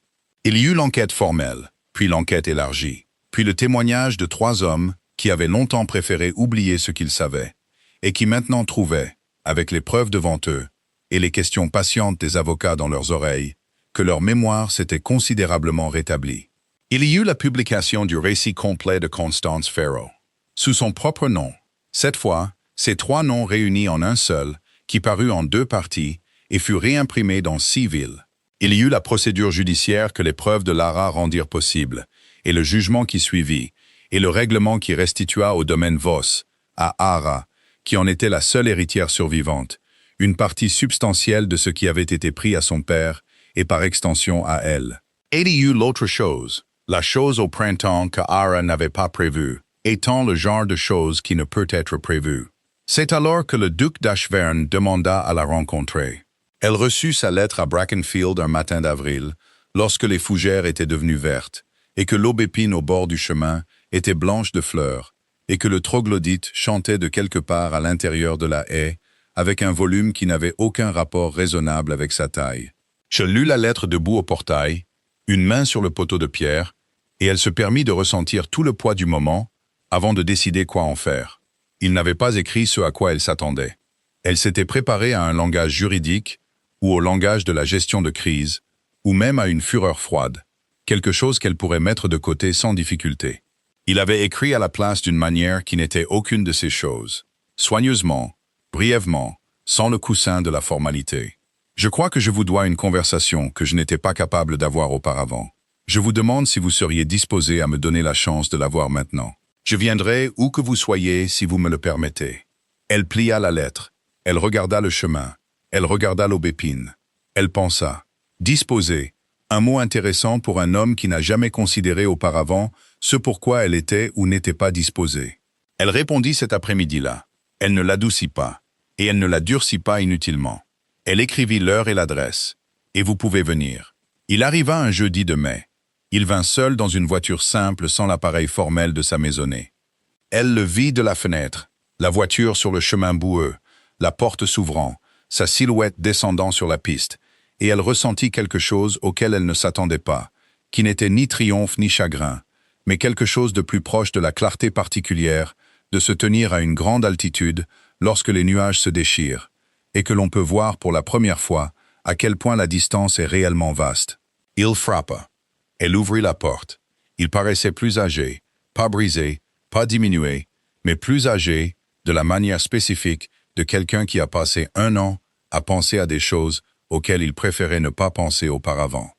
Speaker 1: Il y eut l'enquête formelle, puis l'enquête élargie, puis le témoignage de 3 hommes qui avaient longtemps préféré oublier ce qu'ils savaient, et qui maintenant trouvaient, avec les preuves devant eux, et les questions patientes des avocats dans leurs oreilles, que leur mémoire s'était considérablement rétablie. Il y eut la publication du récit complet de Constance Farrow, sous son propre nom. Cette fois, ces 3 noms réunis en un seul, qui parut en 2 parties et fut réimprimé dans 6 villes. Il y eut la procédure judiciaire que les preuves de Lara rendirent possible, et le jugement qui suivit, et le règlement qui restitua au domaine Voss, à Ara, qui en était la seule héritière survivante, une partie substantielle de ce qui avait été pris à son père, et par extension à elle. Et il y eut l'autre chose, la chose au printemps que Ara n'avait pas prévue, étant le genre de chose qui ne peut être prévue. C'est alors que le duc d'Ashverne demanda à la rencontrer. Elle reçut sa lettre à Brackenfield un matin d'avril, lorsque les fougères étaient devenues vertes, et que l'aubépine au bord du chemin était blanche de fleurs, et que le troglodyte chantait de quelque part à l'intérieur de la haie, avec un volume qui n'avait aucun rapport raisonnable avec sa taille. Je lus la lettre debout au portail, une main sur le poteau de pierre, et elle se permit de ressentir tout le poids du moment, avant de décider quoi en faire. Il n'avait pas écrit ce à quoi elle s'attendait. Elle s'était préparée à un langage juridique, ou au langage de la gestion de crise, ou même à une fureur froide, quelque chose qu'elle pourrait mettre de côté sans difficulté. Il avait écrit à la place d'une manière qui n'était aucune de ces choses, soigneusement, brièvement, sans le coussin de la formalité. Je crois que je vous dois une conversation que je n'étais pas capable d'avoir auparavant. Je vous demande si vous seriez disposé à me donner la chance de l'avoir maintenant. Je viendrai où que vous soyez si vous me le permettez. Elle plia la lettre. Elle regarda le chemin. Elle regarda l'aubépine. Elle pensa. Disposer. Un mot intéressant pour un homme qui n'a jamais considéré auparavant ce pourquoi elle était ou n'était pas disposée. Elle répondit cet après-midi-là. Elle ne l'adoucit pas. Et elle ne la durcit pas inutilement. Elle écrivit l'heure et l'adresse. Et vous pouvez venir. Il arriva un jeudi de mai. Il vint seul dans une voiture simple sans l'appareil formel de sa maisonnée. Elle le vit de la fenêtre, la voiture sur le chemin boueux, la porte s'ouvrant, sa silhouette descendant sur la piste, et elle ressentit quelque chose auquel elle ne s'attendait pas, qui n'était ni triomphe ni chagrin, mais quelque chose de plus proche de la clarté particulière, de se tenir à une grande altitude lorsque les nuages se déchirent, et que l'on peut voir pour la première fois à quel point la distance est réellement vaste. Il frappa. Elle ouvrit la porte. Il paraissait plus âgé, pas brisé, pas diminué, mais plus âgé, de la manière spécifique de quelqu'un qui a passé 1 an à penser à des choses auxquelles il préférait ne pas penser auparavant.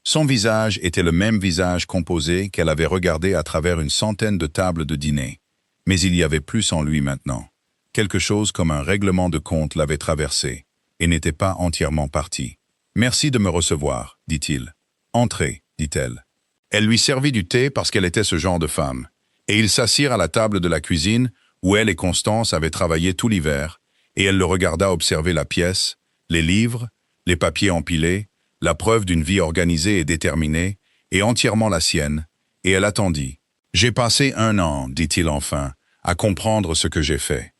Speaker 1: Son visage était le même visage composé qu'elle avait regardé à travers une centaine de tables de dîner, mais il y avait plus en lui maintenant. Quelque chose comme un règlement de compte l'avait traversé, et n'était pas entièrement parti. « Merci de me recevoir, dit-il. Entrez, dit-elle. Elle lui servit du thé parce qu'elle était ce genre de femme, et ils s'assirent à la table de la cuisine où elle et Constance avaient travaillé tout l'hiver, et elle le regarda observer la pièce, les livres, les papiers empilés, la preuve d'une vie organisée et déterminée, et entièrement la sienne, et elle attendit. « J'ai passé 1 an, dit-il enfin, à comprendre ce que j'ai fait. »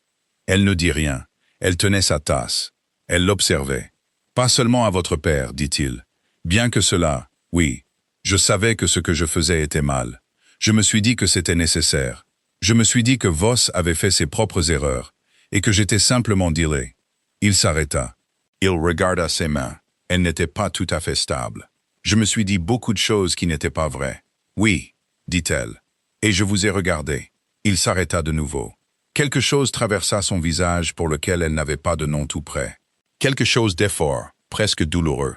Speaker 1: Elle ne dit rien. Elle tenait sa tasse. Elle l'observait. « Pas seulement à votre père, dit-il. Bien que cela, oui. Je savais que ce que je faisais était mal. Je me suis dit que c'était nécessaire. Je me suis dit que Voss avait fait ses propres erreurs, et que j'étais simplement dilé. » Il s'arrêta. Il regarda ses mains. Elles n'étaient pas tout à fait stables. Je me suis dit beaucoup de choses qui n'étaient pas vraies. « Oui, dit-elle. Et je vous ai regardé. Il s'arrêta de nouveau. Quelque chose traversa son visage pour lequel elle n'avait pas de nom tout près. Quelque chose d'effort, presque douloureux.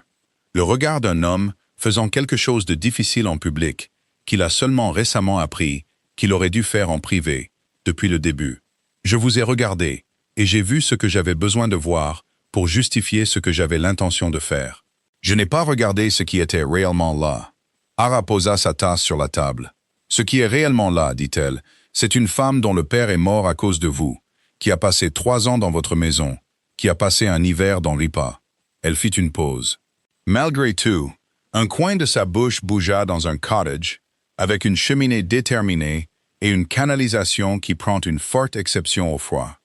Speaker 1: Le regard d'un homme faisant quelque chose de difficile en public, qu'il a seulement récemment appris, qu'il aurait dû faire en privé, depuis le début. Je vous ai regardé, et j'ai vu ce que j'avais besoin de voir pour justifier ce que j'avais l'intention de faire. Je n'ai pas regardé ce qui était réellement là. Ara posa sa tasse sur la table. Ce qui est réellement là, dit-elle, c'est une femme dont le père est mort à cause de vous, qui a passé 3 ans dans votre maison, qui a passé un hiver dans l'IPA. Elle fit une pause. Malgré tout, un coin de sa bouche bougea dans un cottage, avec une cheminée déterminée et une canalisation qui prend une forte exception au froid.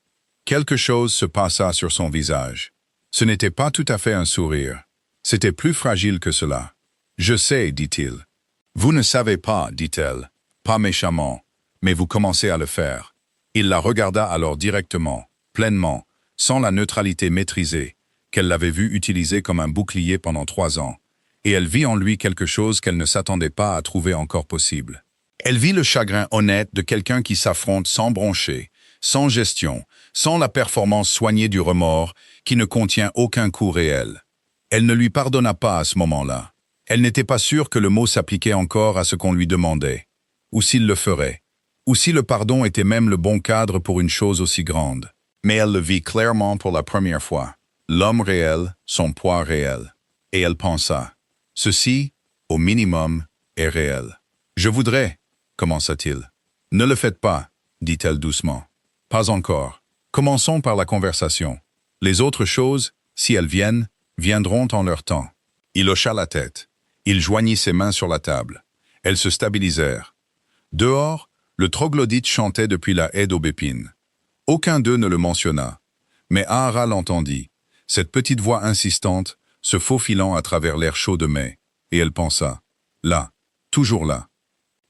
Speaker 1: Quelque chose se passa sur son visage. Ce n'était pas tout à fait un sourire. C'était plus fragile que cela. « Je sais, dit-il. »« Vous ne savez pas, dit-elle, pas méchamment, mais vous commencez à le faire. » Il la regarda alors directement, pleinement, sans la neutralité maîtrisée, qu'elle l'avait vu utiliser comme un bouclier pendant 3 ans, et elle vit en lui quelque chose qu'elle ne s'attendait pas à trouver encore possible. Elle vit le chagrin honnête de quelqu'un qui s'affronte sans broncher, sans gestion, sans la performance soignée du remords qui ne contient aucun coup réel. Elle ne lui pardonna pas à ce moment-là. Elle n'était pas sûre que le mot s'appliquait encore à ce qu'on lui demandait, ou s'il le ferait, ou si le pardon était même le bon cadre pour une chose aussi grande. Mais elle le vit clairement pour la première fois. L'homme réel, son poids réel. Et elle pensa, ceci, au minimum, est réel. « Je voudrais, » commença-t-il. « Ne le faites pas, » dit-elle doucement. « Pas encore. Commençons par la conversation. Les autres choses, si elles viennent, viendront en leur temps. » Il hocha la tête. Il joignit ses mains sur la table. Elles se stabilisèrent. Dehors, le troglodyte chantait depuis la haie d'aubépine. Aucun d'eux ne le mentionna. Mais Ahara l'entendit, cette petite voix insistante, se faufilant à travers l'air chaud de mai, et elle pensa, là, toujours là.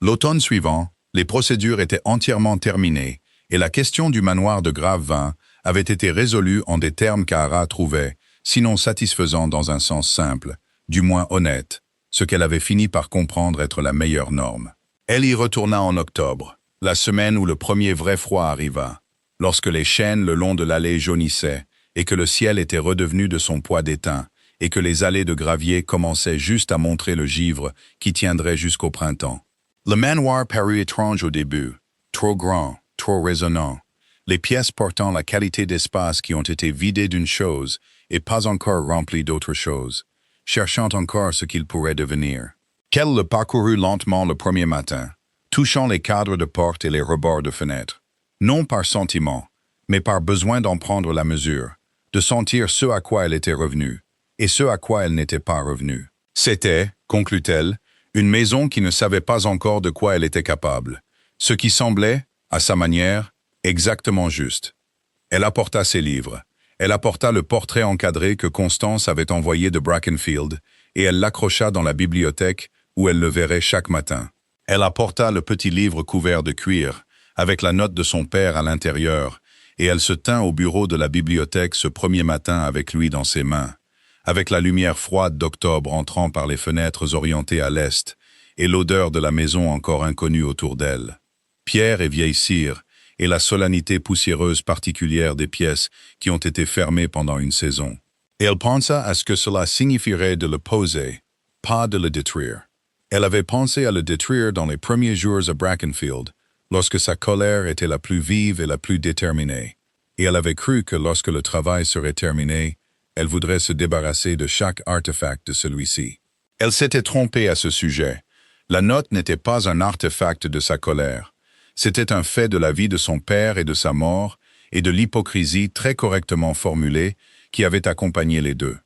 Speaker 1: L'automne suivant, les procédures étaient entièrement terminées, et la question du manoir de Gravevin avait été résolue en des termes qu'Ahara trouvait, sinon satisfaisants dans un sens simple, du moins honnête, ce qu'elle avait fini par comprendre être la meilleure norme. Elle y retourna en octobre, la semaine où le premier vrai froid arriva, lorsque les chênes le long de l'allée jaunissaient, et que le ciel était redevenu de son poids d'étain, et que les allées de gravier commençaient juste à montrer le givre qui tiendrait jusqu'au printemps. Le manoir parut étrange au début, trop grand, trop résonnant, les pièces portant la qualité d'espace qui ont été vidées d'une chose et pas encore remplies d'autre chose, cherchant encore ce qu'il pourrait devenir. Qu'elle le parcourut lentement le premier matin, touchant les cadres de porte et les rebords de fenêtres, non par sentiment, mais par besoin d'en prendre la mesure, de sentir ce à quoi elle était revenue, et ce à quoi elle n'était pas revenue. C'était, conclut-elle, une maison qui ne savait pas encore de quoi elle était capable, ce qui semblait, à sa manière, exactement juste. Elle apporta ses livres, elle apporta le portrait encadré que Constance avait envoyé de Brackenfield, et elle l'accrocha dans la bibliothèque où elle le verrait chaque matin. Elle apporta le petit livre couvert de cuir, avec la note de son père à l'intérieur, et elle se tint au bureau de la bibliothèque ce premier matin avec lui dans ses mains, avec la lumière froide d'octobre entrant par les fenêtres orientées à l'est, et l'odeur de la maison encore inconnue autour d'elle. Pierre et vieille cire, et la solennité poussiéreuse particulière des pièces qui ont été fermées pendant une saison. Et elle pensa à ce que cela signifierait de le poser, pas de le détruire. Elle avait pensé à le détruire dans les premiers jours à Brackenfield, lorsque sa colère était la plus vive et la plus déterminée, et elle avait cru que lorsque le travail serait terminé, elle voudrait se débarrasser de chaque artefact de celui-ci. Elle s'était trompée à ce sujet. La note n'était pas un artefact de sa colère. C'était un fait de la vie de son père et de sa mort, et de l'hypocrisie très correctement formulée qui avait accompagné les deux.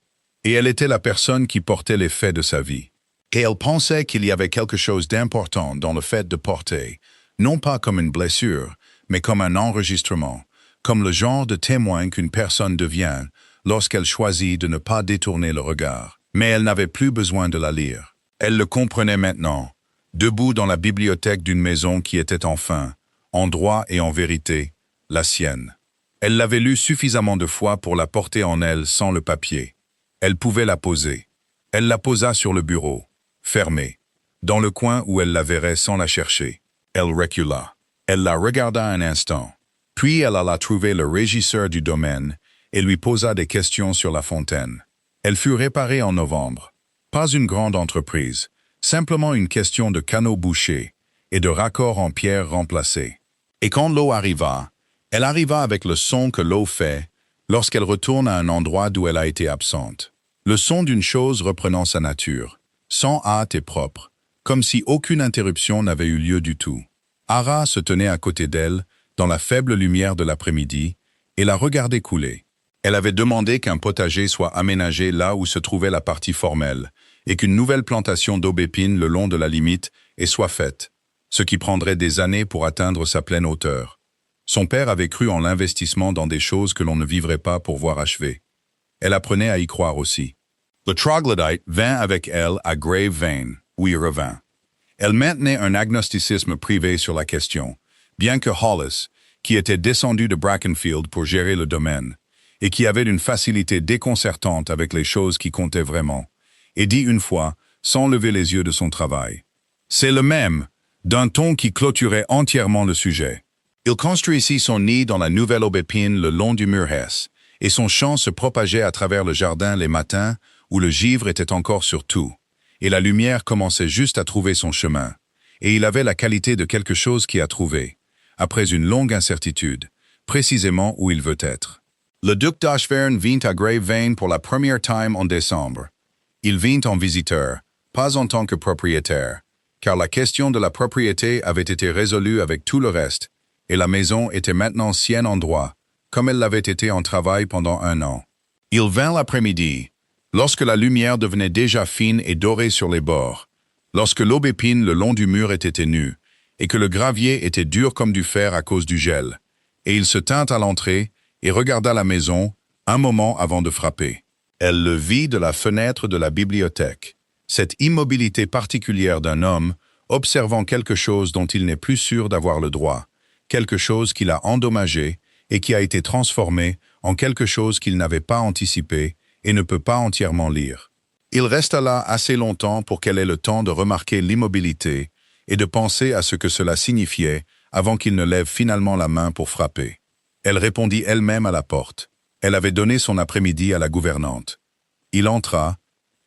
Speaker 1: Et elle était la personne qui portait les faits de sa vie. Et elle pensait qu'il y avait quelque chose d'important dans le fait de porter, non pas comme une blessure, mais comme un enregistrement, comme le genre de témoin qu'une personne devient lorsqu'elle choisit de ne pas détourner le regard. Mais elle n'avait plus besoin de la lire. Elle le comprenait maintenant, debout dans la bibliothèque d'une maison qui était enfin, en droit et en vérité, la sienne. Elle l'avait lue suffisamment de fois pour la porter en elle sans le papier. Elle pouvait la poser. Elle la posa sur le bureau, fermée, dans le coin où elle la verrait sans la chercher. Elle recula. Elle la regarda un instant. Puis elle alla trouver le régisseur du domaine et lui posa des questions sur la fontaine. Elle fut réparée en novembre. Pas une grande entreprise, simplement une question de canaux bouchés et de raccords en pierre remplacés. Et quand l'eau arriva, elle arriva avec le son que l'eau fait lorsqu'elle retourne à un endroit d'où elle a été absente. Le son d'une chose reprenant sa nature, sans hâte et propre, comme si aucune interruption n'avait eu lieu du tout. Ara se tenait à côté d'elle, dans la faible lumière de l'après-midi, et la regardait couler. Elle avait demandé qu'un potager soit aménagé là où se trouvait la partie formelle, et qu'une nouvelle plantation d'aubépines le long de la limite soit faite, ce qui prendrait des années pour atteindre sa pleine hauteur. Son père avait cru en l'investissement dans des choses que l'on ne vivrait pas pour voir achever. Elle apprenait à y croire aussi. Le troglodyte vint avec elle à Grave Vane, où il revint. Elle maintenait un agnosticisme privé sur la question, bien que Hollis, qui était descendu de Brackenfield pour gérer le domaine, et qui avait une facilité déconcertante avec les choses qui comptaient vraiment, et dit une fois, sans lever les yeux de son travail. « C'est le même », d'un ton qui clôturait entièrement le sujet. Il construisit son nid dans la nouvelle aubépine le long du mur Hesse, et son chant se propageait à travers le jardin les matins où le givre était encore sur tout, et la lumière commençait juste à trouver son chemin, et il avait la qualité de quelque chose qui a trouvé, après une longue incertitude, précisément où il veut être. Le duc d'Ashverne vint à Grave Vane pour la première time en décembre. Il vint en visiteur, pas en tant que propriétaire, car la question de la propriété avait été résolue avec tout le reste, et la maison était maintenant sienne en droit, comme elle l'avait été en travail pendant 1 an. Il vint l'après-midi, lorsque la lumière devenait déjà fine et dorée sur les bords, lorsque l'aubépine le long du mur était nue, et que le gravier était dur comme du fer à cause du gel, et il se tint à l'entrée et regarda la maison un moment avant de frapper. Elle le vit de la fenêtre de la bibliothèque, cette immobilité particulière d'un homme observant quelque chose dont il n'est plus sûr d'avoir le droit, quelque chose qu'il a endommagé et qui a été transformé en quelque chose qu'il n'avait pas anticipé et ne peut pas entièrement lire. Il resta là assez longtemps pour qu'elle ait le temps de remarquer l'immobilité et de penser à ce que cela signifiait avant qu'il ne lève finalement la main pour frapper. Elle répondit elle-même à la porte. Elle avait donné son après-midi à la gouvernante. Il entra,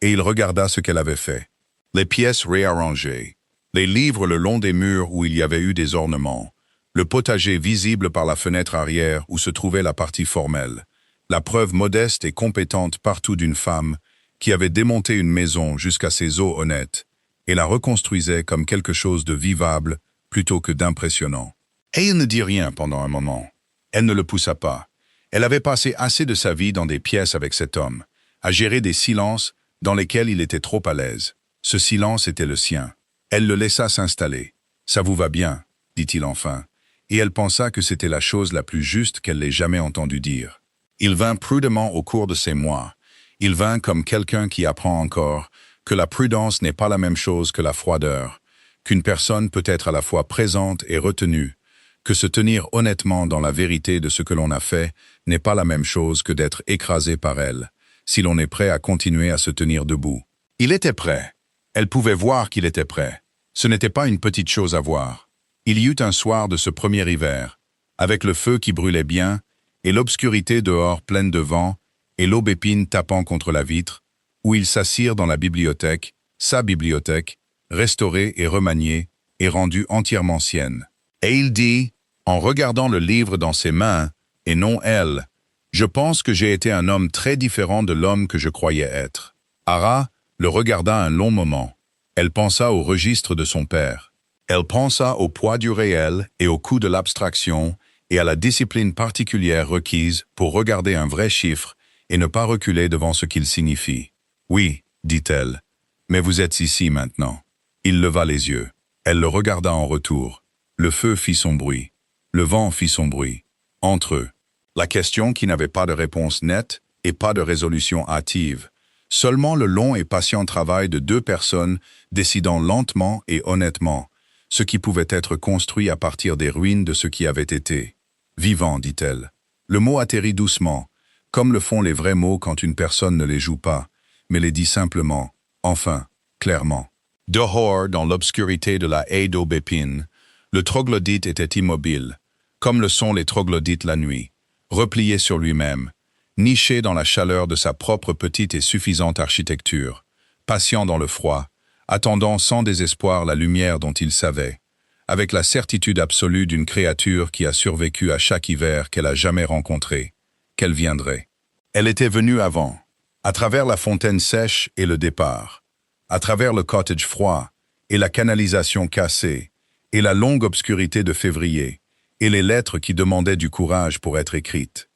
Speaker 1: et il regarda ce qu'elle avait fait. Les pièces réarrangées, les livres le long des murs où il y avait eu des ornements, le potager visible par la fenêtre arrière où se trouvait la partie formelle, la preuve modeste et compétente partout d'une femme qui avait démonté une maison jusqu'à ses os honnêtes et la reconstruisait comme quelque chose de vivable plutôt que d'impressionnant. Et il ne dit rien pendant un moment. Elle ne le poussa pas. Elle avait passé assez de sa vie dans des pièces avec cet homme, à gérer des silences dans lesquels il était trop à l'aise. Ce silence était le sien. Elle le laissa s'installer. « Ça vous va bien ?» dit-il enfin, et elle pensa que c'était la chose la plus juste qu'elle l'ait jamais entendu dire. Il vint prudemment au cours de ces mois. Il vint comme quelqu'un qui apprend encore que la prudence n'est pas la même chose que la froideur, qu'une personne peut être à la fois présente et retenue, que se tenir honnêtement dans la vérité de ce que l'on a fait n'est pas la même chose que d'être écrasé par elle, si l'on est prêt à continuer à se tenir debout. Il était prêt. Elle pouvait voir qu'il était prêt. Ce n'était pas une petite chose à voir. Il y eut un soir de ce premier hiver, avec le feu qui brûlait bien, et l'obscurité dehors pleine de vent, et l'aubépine tapant contre la vitre, où ils s'assirent dans la bibliothèque, sa bibliothèque, restaurée et remaniée, et rendue entièrement sienne. Et il dit, en regardant le livre dans ses mains, et non elle, « Je pense que j'ai été un homme très différent de l'homme que je croyais être. » Ara le regarda un long moment. Elle pensa au registre de son père. Elle pensa au poids du réel et au coût de l'abstraction et à la discipline particulière requise pour regarder un vrai chiffre et ne pas reculer devant ce qu'il signifie. « Oui, dit-elle, mais vous êtes ici maintenant. » Il leva les yeux. Elle le regarda en retour. Le feu fit son bruit. Le vent fit son bruit. Entre eux. La question qui n'avait pas de réponse nette et pas de résolution hâtive. Seulement le long et patient travail de 2 personnes décidant lentement et honnêtement ce qui pouvait être construit à partir des ruines de ce qui avait été. Vivant, dit-elle. Le mot atterrit doucement, comme le font les vrais mots quand une personne ne les joue pas, mais les dit simplement, enfin, clairement. Dehors, dans l'obscurité de la haie d'aubépine, Le troglodyte était immobile, comme le sont les troglodytes la nuit, replié sur lui-même, niché dans la chaleur de sa propre petite et suffisante architecture, patient dans le froid, attendant sans désespoir la lumière dont il savait, avec la certitude absolue d'une créature qui a survécu à chaque hiver qu'elle a jamais rencontré, qu'elle viendrait. Elle était venue avant, à travers la fontaine sèche et le départ, à travers le cottage froid et la canalisation cassée, et la longue obscurité de février, et les lettres qui demandaient du courage pour être écrites,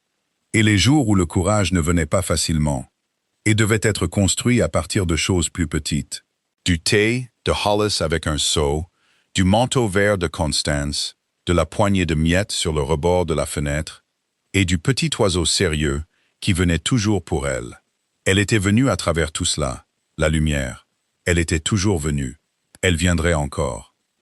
Speaker 1: et les jours où le courage ne venait pas facilement, et devait être construit à partir de choses plus petites. Du thé de Hollis avec un seau, du manteau vert de Constance, de la poignée de miettes sur le rebord de la fenêtre, et du petit oiseau sérieux qui venait toujours pour elle. Elle était venue à travers tout cela, la lumière. Elle était toujours venue. Elle viendrait encore.